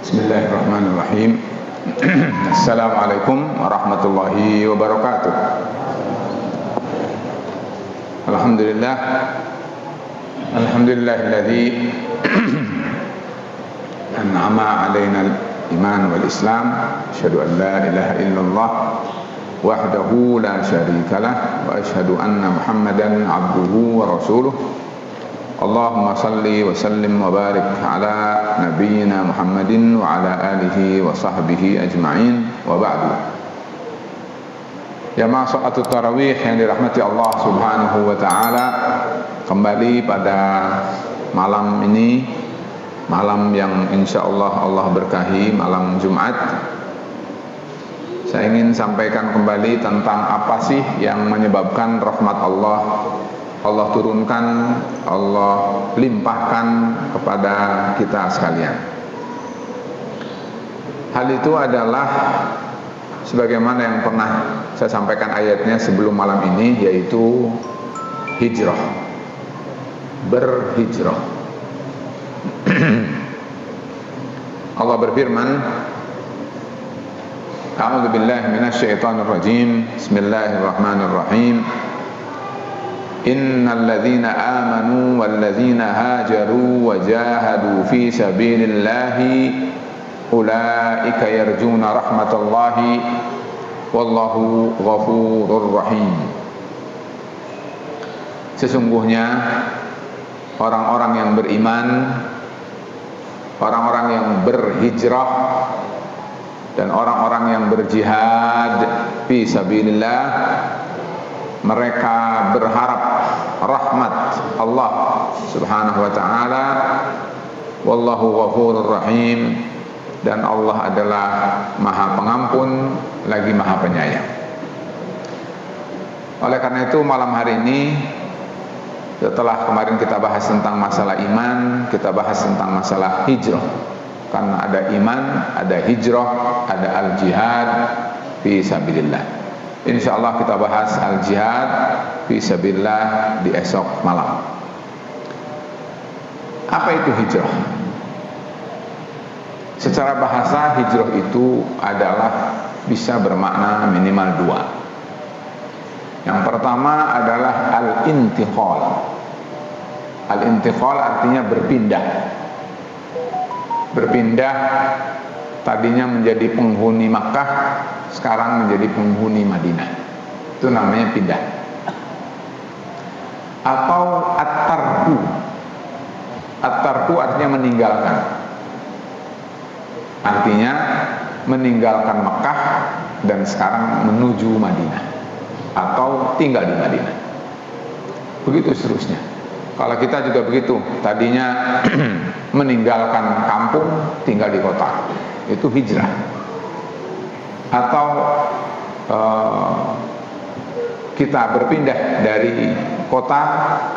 Bismillahirrahmanirrahim. Assalamualaikum warahmatullahi wabarakatuh. Alhamdulillah. Alhamdulillahilladzi an'ama 'alaina al-iman wal islam. Asyhadu an la ilaha illallah wahdahu la syarikalah wa asyhadu anna Muhammadan 'abduhu wa rasuluh. Allahumma salli wa sallim wa barik ala nabiyyina Muhammadin wa ala alihi wa sahbihi ajma'in wa ba'du. Jamaah salatul tarawih yang dirahmati Allah Subhanahu wa taala, kembali pada malam ini, malam yang insyaallah Allah berkahi, malam Jumat. Saya ingin sampaikan kembali tentang apa sih yang menyebabkan rahmat Allah turunkan, Allah limpahkan kepada kita sekalian. Hal itu adalah sebagaimana yang pernah saya sampaikan ayatnya sebelum malam ini, yaitu hijrah, berhijrah. Allah berfirman, A'udzu billahi minasyaitonir rajim. Bismillahirrahmanirrahim. Innal ladzina amanu wal ladzina hajaru wa jahadu fi sabilillahi ulaika yarjuna rahmatallahi wallahu ghafurur rahim. Sesungguhnya orang-orang yang beriman, orang-orang yang berhijrah, dan orang-orang yang berjihad fi sabilillah, mereka berharap rahmat Allah Subhanahu wa taala. Wallahu ghafurur rahim, dan Allah adalah Maha Pengampun lagi Maha Penyayang. Oleh karena itu malam hari ini, setelah kemarin kita bahas tentang masalah iman, kita bahas tentang masalah hijrah. Karena ada iman, ada hijrah, ada al-jihad fi sabilillah. Insyaallah kita bahas al-jihad fi sabilillah di esok malam. Apa itu hijrah? Secara bahasa, hijrah itu adalah bisa bermakna minimal dua. Yang pertama adalah al-intiqal. Al-intiqal artinya berpindah. Berpindah, tadinya menjadi penghuni Makkah, sekarang menjadi penghuni Madinah. Itu namanya pindah. Atau at-tarku. At-tarku artinya meninggalkan. Artinya meninggalkan Makkah dan sekarang menuju Madinah, atau tinggal di Madinah. Begitu seterusnya. Kalau kita juga begitu, tadinya meninggalkan kampung, tinggal di kota, itu hijrah. Atau kita berpindah dari kota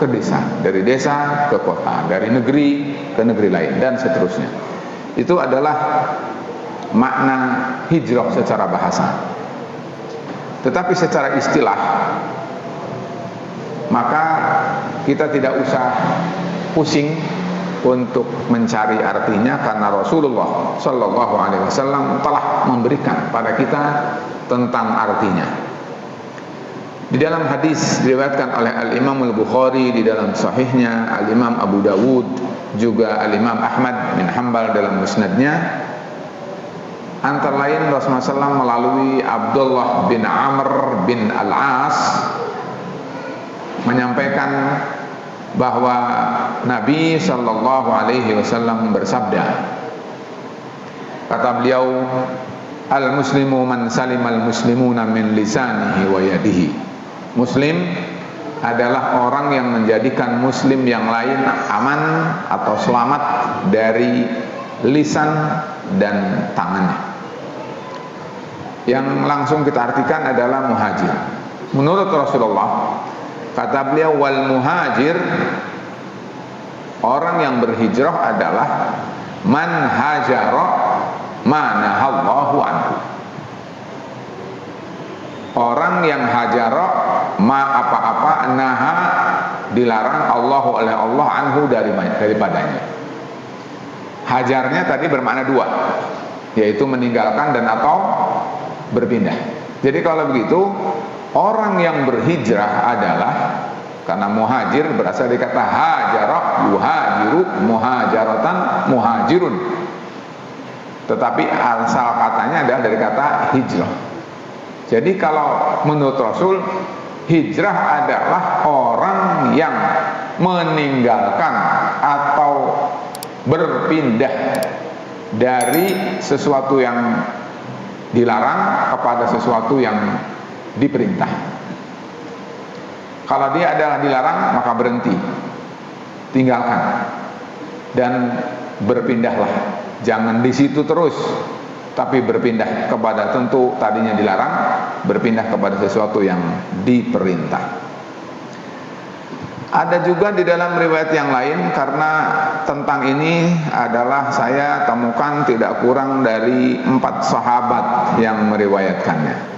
ke desa, dari desa ke kota, dari negeri ke negeri lain, dan seterusnya. Itu adalah makna hijrah secara bahasa. Tetapi secara istilah, maka kita tidak usah pusing untuk mencari artinya, karena Rasulullah Shallallahu Alaihi Wasallam telah memberikan pada kita tentang artinya. Di dalam hadis diriwayatkan oleh Al-Imam Al-Bukhari di dalam sahihnya, Al-Imam Abu Dawud, juga Al-Imam Ahmad bin Hanbal dalam musnadnya, antara lain Rasulullah SAW melalui Abdullah bin Amr bin Al-As menyampaikan bahwa Nabi Sallallahu Alaihi Wasallam bersabda, kata beliau, al-muslimu man salimal muslimuna min lisanihi wa yadihi. Muslim adalah orang yang menjadikan muslim yang lain aman atau selamat dari lisan dan tangannya. Yang langsung kita artikan adalah muhajir. Menurut Rasulullah, kata beliau, wal muhajir, orang yang berhijrah adalah man hajara ma nahallahu anhu. Orang yang hajara ma apa-apa naha dilarang Allah oleh Allah anhu daripadanya. Hajarnya tadi bermakna dua, yaitu meninggalkan dan atau berpindah. Jadi kalau begitu, orang yang berhijrah adalah, karena muhajir berasal dari kata hajara, yuhajiru, muhajaratan, muhajirun. Tetapi asal katanya adalah dari kata hijrah. Jadi kalau menurut Rasul, hijrah adalah orang yang meninggalkan atau berpindah dari sesuatu yang dilarang kepada sesuatu yang diperintah. Kalau dia adalah dilarang, maka berhenti, tinggalkan, dan berpindahlah. Jangan di situ terus, tapi berpindah kepada, tentu tadinya dilarang, berpindah kepada sesuatu yang diperintah. Ada juga di dalam riwayat yang lain, karena tentang ini adalah saya temukan tidak kurang dari 4 sahabat yang meriwayatkannya.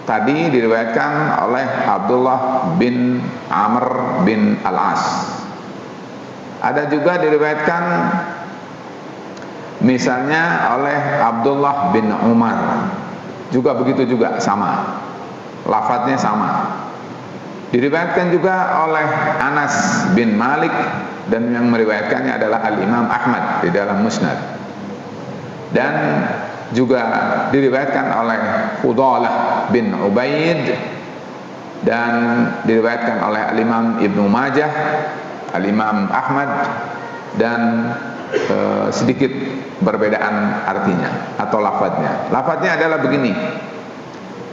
Tadi diriwayatkan oleh Abdullah bin Amr bin Al-As. Ada juga diriwayatkan misalnya oleh Abdullah bin Umar. Juga begitu juga, sama, lafadznya sama. Diriwayatkan juga oleh Anas bin Malik, dan yang meriwayatkannya adalah Al-Imam Ahmad di dalam Musnad. Dan juga diriwayatkan oleh Fudalah bin Ubaid, dan diriwayatkan oleh Al-Imam Ibnu Majah, Al-Imam Ahmad, dan sedikit perbedaan artinya atau lafadznya. Lafadznya adalah begini,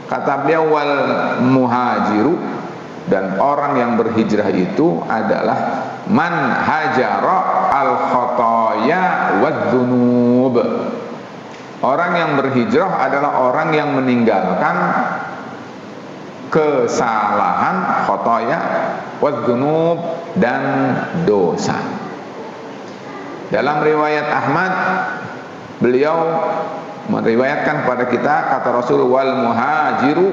kata beliau, wal muhajiru, dan orang yang berhijrah itu adalah man hajara al khotoya wadzunub. Orang yang berhijrah adalah orang yang meninggalkan kesalahan, khotoya, wadzunub, dan dosa. Dalam riwayat Ahmad, beliau meriwayatkan kepada kita, kata Rasul, wal muhajiru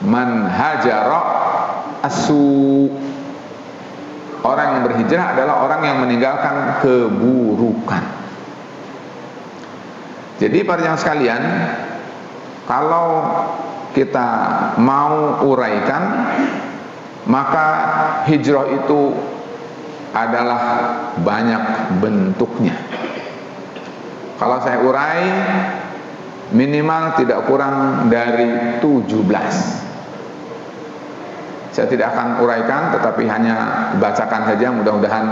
man hajara asu. Orang yang berhijrah adalah orang yang meninggalkan keburukan. Jadi para jemaah sekalian, kalau kita mau uraikan, maka hijrah itu adalah banyak bentuknya. Kalau saya urai, minimal tidak kurang dari 17. Saya tidak akan uraikan, tetapi hanya bacakan saja, mudah-mudahan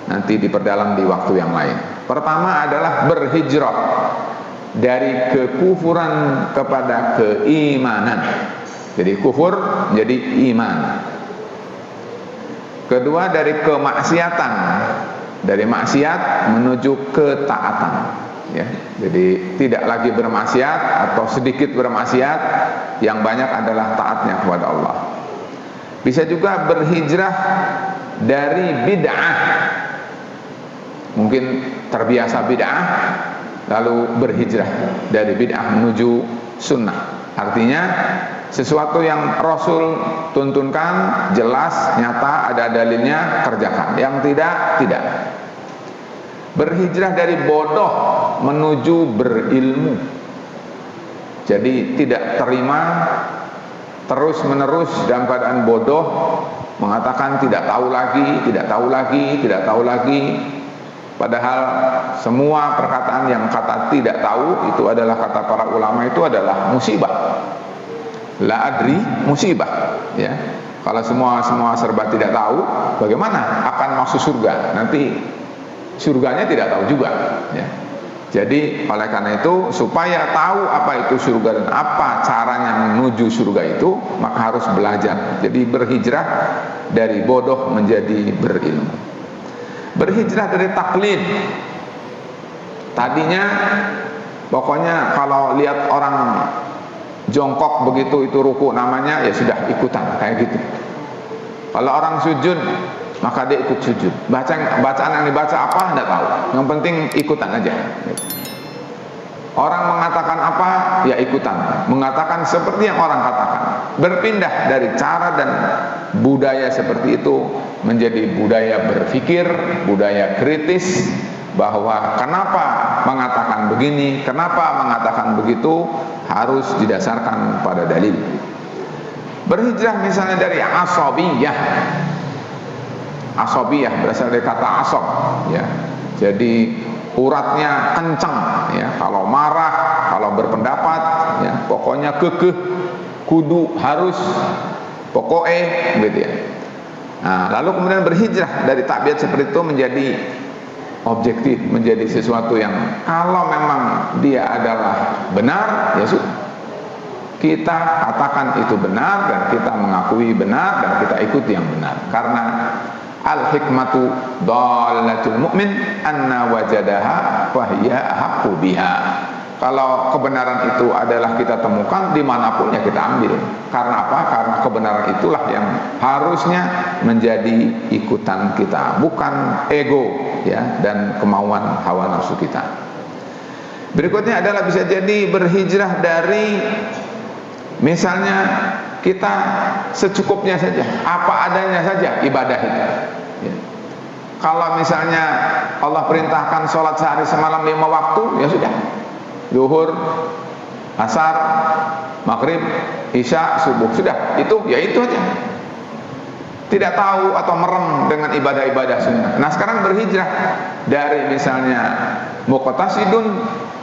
nanti diperdalam di waktu yang lain. Pertama adalah berhijrah dari kekufuran kepada keimanan. Jadi kufur menjadi iman. Kedua, dari kemaksiatan, dari maksiat menuju ketaatan, ya. Jadi tidak lagi bermaksiat atau sedikit bermaksiat, yang banyak adalah taatnya kepada Allah. Bisa juga berhijrah dari bid'ah, mungkin terbiasa bid'ah, lalu berhijrah dari bid'ah menuju sunnah. Artinya sesuatu yang Rasul tuntunkan, jelas, nyata, ada dalilnya, kerjakan. Yang tidak. Berhijrah dari bodoh menuju berilmu. Jadi tidak terima terus menerus dalam keadaan bodoh, mengatakan tidak tahu lagi. Padahal semua perkataan yang kata tidak tahu itu adalah, kata para ulama, itu adalah musibah. La adri musibah, ya. Kalau semua serba tidak tahu, bagaimana akan masuk surga? Nanti surganya tidak tahu juga, ya. Jadi oleh karena itu, supaya tahu apa itu surga dan apa caranya menuju surga itu, maka harus belajar. Jadi berhijrah dari bodoh menjadi berilmu. Berhijrah dari taklid. Tadinya pokoknya kalau lihat orang jongkok begitu, itu ruku namanya, ya sudah ikutan kayak gitu. Kalau orang sujud, maka dia ikut sujud. Bacaan yang dibaca apa, tidak tahu. Yang penting ikutan aja. Orang mengatakan apa, ya ikutan. Mengatakan seperti yang orang katakan. Berpindah dari cara dan budaya seperti itu menjadi budaya berpikir, budaya kritis, bahwa kenapa mengatakan begini, kenapa mengatakan begitu, harus didasarkan pada dalil. Berhijrah misalnya dari asabiyah. Asabiyah berasal dari kata asab, ya. Jadi uratnya kencang, ya. Kalau marah, kalau berpendapat, ya, pokoknya kekeh, kudu, harus, pokoknya, gitu ya. Nah, lalu kemudian berhijrah dari tabiat seperti itu menjadi objektif, menjadi sesuatu yang kalau memang dia adalah benar, ya sudah, kita katakan itu benar dan kita mengakui benar dan kita ikuti yang benar. Karena al-hikmatu dhalatul mu'min anna wajadaha wa hiya ahaqqu biha. Kalau kebenaran itu adalah kita temukan dimanapun, ya kita ambil. Karena apa? Karena kebenaran itulah yang harusnya menjadi ikutan kita, bukan ego, ya, dan kemauan hawa nafsu kita. Berikutnya adalah bisa jadi berhijrah dari misalnya kita secukupnya saja, apa adanya saja ibadah itu, ya. Kalau misalnya Allah perintahkan sholat sehari semalam 5 waktu, ya sudah, zuhur, asar, maghrib, isya, subuh, sudah, itu, ya itu aja. Tidak tahu atau merem dengan ibadah-ibadah sunnah. Nah, sekarang berhijrah dari misalnya muqtasidun,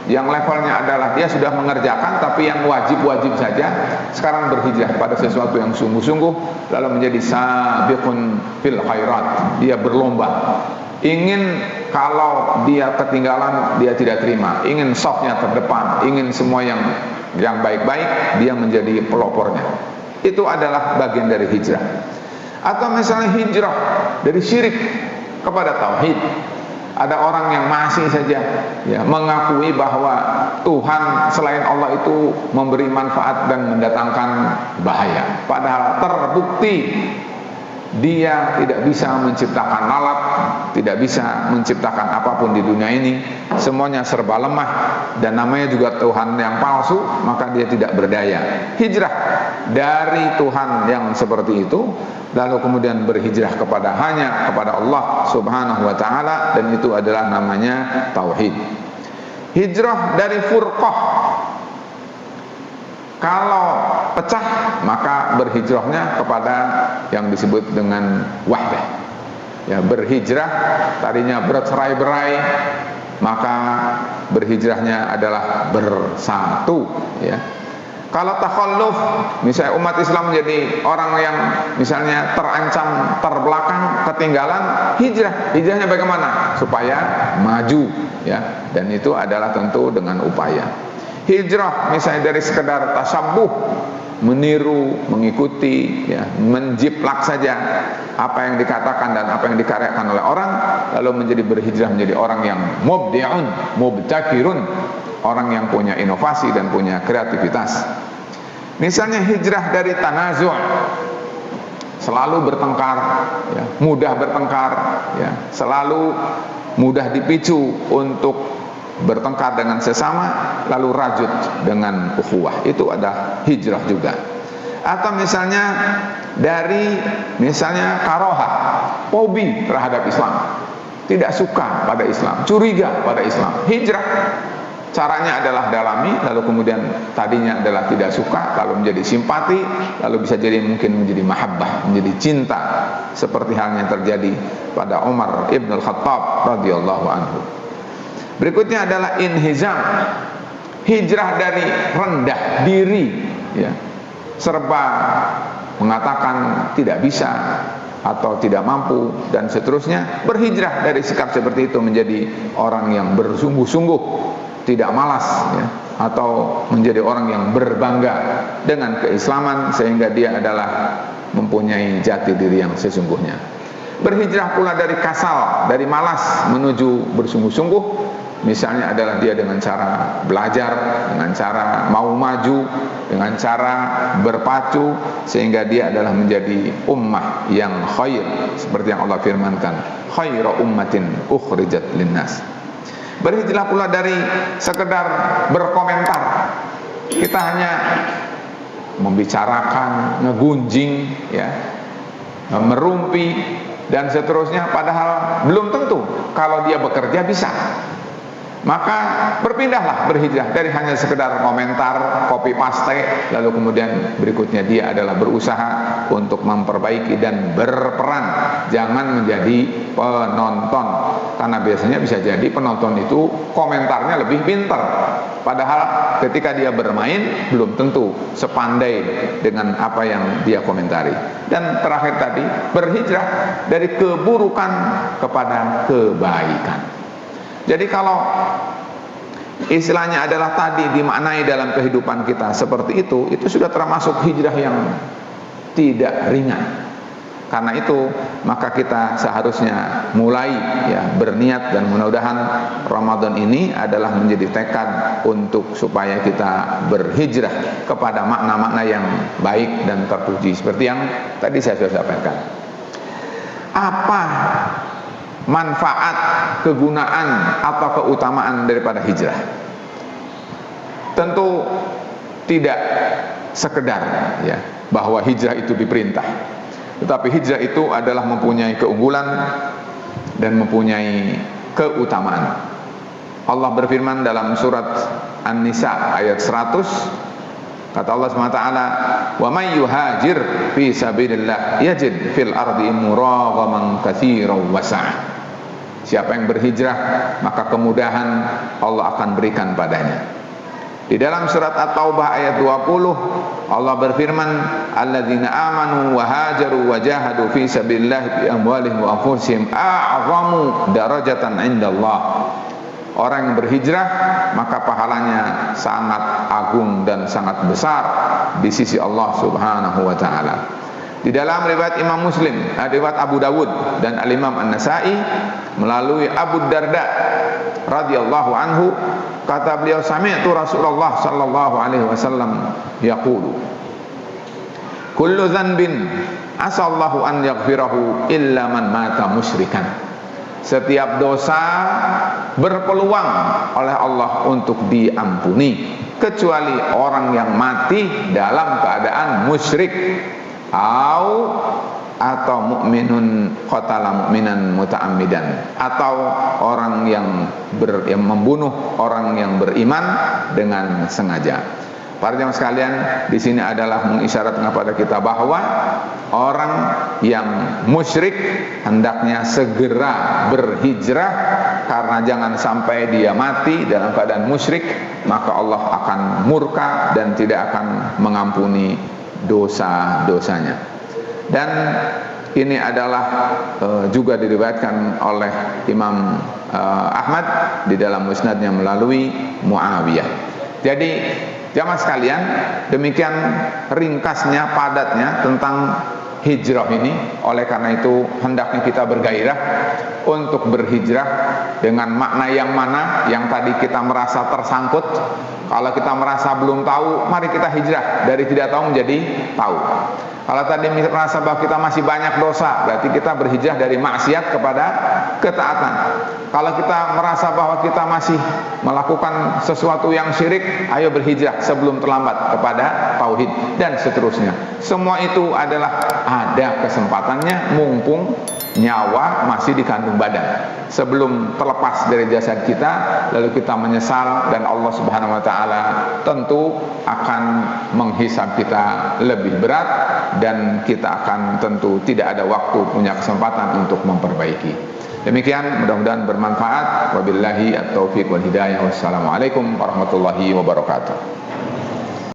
yang levelnya adalah dia sudah mengerjakan tapi yang wajib-wajib saja, sekarang berhijrah pada sesuatu yang sungguh-sungguh, lalu menjadi sabiqun fil khairat. Dia berlomba, ingin kalau dia ketinggalan dia tidak terima, ingin softnya terdepan, ingin semua yang baik-baik, dia menjadi pelopornya. Itu adalah bagian dari hijrah. Atau misalnya hijrah dari syirik kepada tauhid. Ada orang yang masih saja, ya, mengakui bahwa Tuhan selain Allah itu memberi manfaat dan mendatangkan bahaya, padahal terbukti dia tidak bisa menciptakan lalat, tidak bisa menciptakan apapun di dunia ini, semuanya serba lemah, dan namanya juga Tuhan yang palsu, maka dia tidak berdaya. Hijrah dari Tuhan yang seperti itu, lalu kemudian berhijrah hanya kepada Allah Subhanahu wa ta'ala, dan itu adalah namanya tauhid. Hijrah dari furqah, kalau pecah maka berhijrahnya kepada yang disebut dengan wahdah, ya, berhijrah tadinya bercerai-berai, maka berhijrahnya adalah bersatu, ya. Kalau takhalluf, misalnya umat Islam menjadi orang yang misalnya terancam, terbelakang, ketinggalan, hijrahnya bagaimana? Supaya maju, ya, dan itu adalah tentu dengan upaya. Hijrah misalnya dari sekedar tasabbuh, meniru, mengikuti, ya, menjiplak saja apa yang dikatakan dan apa yang dikaryakan oleh orang, lalu menjadi berhijrah menjadi orang yang mubdi'un, mubtakirun, orang yang punya inovasi dan punya kreativitas. Misalnya hijrah dari tanazu', selalu bertengkar, ya, mudah bertengkar, ya, selalu mudah dipicu untuk bertengkar dengan sesama, lalu rajut dengan ukhuwah. Itu ada hijrah juga. Atau misalnya dari misalnya karohah, hobi terhadap Islam, tidak suka pada Islam, curiga pada Islam, hijrah. Caranya adalah dalami, lalu kemudian tadinya adalah tidak suka, lalu menjadi simpati, lalu bisa jadi mungkin menjadi mahabbah, menjadi cinta, seperti halnya yang terjadi pada Umar ibn al-Khattab radhiyallahu anhu. Berikutnya adalah inhizam, hijrah dari rendah diri, ya, serba mengatakan tidak bisa atau tidak mampu dan seterusnya. Berhijrah dari sikap seperti itu menjadi orang yang bersungguh-sungguh, tidak malas, ya, atau menjadi orang yang berbangga dengan keislaman sehingga dia adalah mempunyai jati diri yang sesungguhnya. Berhijrah pula dari kasal, dari malas menuju bersungguh-sungguh, misalnya adalah dia dengan cara belajar, dengan cara mau maju, dengan cara berpacu, sehingga dia adalah menjadi ummah yang khair, seperti yang Allah firmankan, khairu ummatin ukhrijat linnas. Berhijrah pula dari sekedar berkomentar, kita hanya membicarakan, ngegunjing, ya, merumpi, dan seterusnya, padahal belum tentu kalau dia bekerja bisa. Maka berpindahlah, berhijrah dari hanya sekedar komentar, copy paste, lalu kemudian berikutnya dia adalah berusaha untuk memperbaiki dan berperan. Jangan menjadi penonton, karena biasanya bisa jadi penonton itu komentarnya lebih pintar, padahal ketika dia bermain belum tentu sepandai dengan apa yang dia komentari. Dan terakhir tadi, berhijrah dari keburukan kepada kebaikan. Jadi kalau istilahnya adalah tadi dimaknai dalam kehidupan kita seperti itu sudah termasuk hijrah yang tidak ringan. Karena itu maka kita seharusnya mulai berniat, dan mudah-mudahan Ramadan ini adalah menjadi tekad untuk supaya kita berhijrah kepada makna-makna yang baik dan terpuji seperti yang tadi saya sudah sampaikan. Apa manfaat, kegunaan atau keutamaan daripada hijrah? Tentu tidak sekedar bahwa hijrah itu diperintah, tetapi hijrah itu adalah mempunyai keunggulan dan mempunyai keutamaan. Allah berfirman dalam surat An-Nisa ayat 100, kata Allah SWT, "Wa may yuhajir fi sabilillah yajid fil ardi muraghaman katsiran wa sa'ah." Siapa yang berhijrah, maka kemudahan Allah akan berikan padanya. Di dalam surat At-Taubah ayat 20, Allah berfirman, "Alladzina amanu wa hajaru wa jahadu fi sabilillah bi amwalihim wa anfusihim a'zamu darajatan 'indallah." Orang yang berhijrah maka pahalanya sangat agung dan sangat besar di sisi Allah Subhanahu wa taala. Di dalam riwayat Imam Muslim, riwayat Abu Dawud dan Al-Imam An-Nasai melalui Abu Darda radhiyallahu anhu, kata beliau, sami'tu Rasulullah sallallahu alaihi wasallam yaqulu, kullu dzanbin asallahu an yaghfirahu illa man mata musyrikan. Setiap dosa berpeluang oleh Allah untuk diampuni kecuali orang yang mati dalam keadaan musyrik, atau mukminun qatala mukminan muta'ammidan, atau orang yang membunuh orang yang beriman dengan sengaja. Para jemaah sekalian, di sini adalah mengisyaratkan kepada kita bahwa orang yang musyrik hendaknya segera berhijrah, karena jangan sampai dia mati dalam keadaan musyrik, maka Allah akan murka dan tidak akan mengampuni dosa-dosanya. Dan ini adalah juga diriwayatkan oleh Imam Ahmad di dalam musnadnya melalui Muawiyah. Jadi jamaah sekalian, demikian ringkasnya, padatnya tentang hijrah ini. Oleh karena itu hendaknya kita bergairah untuk berhijrah dengan makna yang mana yang tadi kita merasa tersangkut. Kalau kita merasa belum tahu, mari kita hijrah dari tidak tahu menjadi tahu. Kalau tadi merasa bahwa kita masih banyak dosa, berarti kita berhijrah dari maksiat kepada ketaatan. Kalau kita merasa bahwa kita masih melakukan sesuatu yang syirik, ayo berhijrah sebelum terlambat kepada tauhid, dan seterusnya. Semua itu adalah ada kesempatannya mumpung nyawa masih di kandung badan. Sebelum terlepas dari jasad kita, lalu kita menyesal, dan Allah Subhanahu wa taala tentu akan menghisab kita lebih berat, dan kita akan tentu tidak ada waktu, punya kesempatan untuk memperbaiki. Demikian, mudah-mudahan bermanfaat. Wabillahi at-taufiq wal hidayah. Wassalamualaikum warahmatullahi wabarakatuh.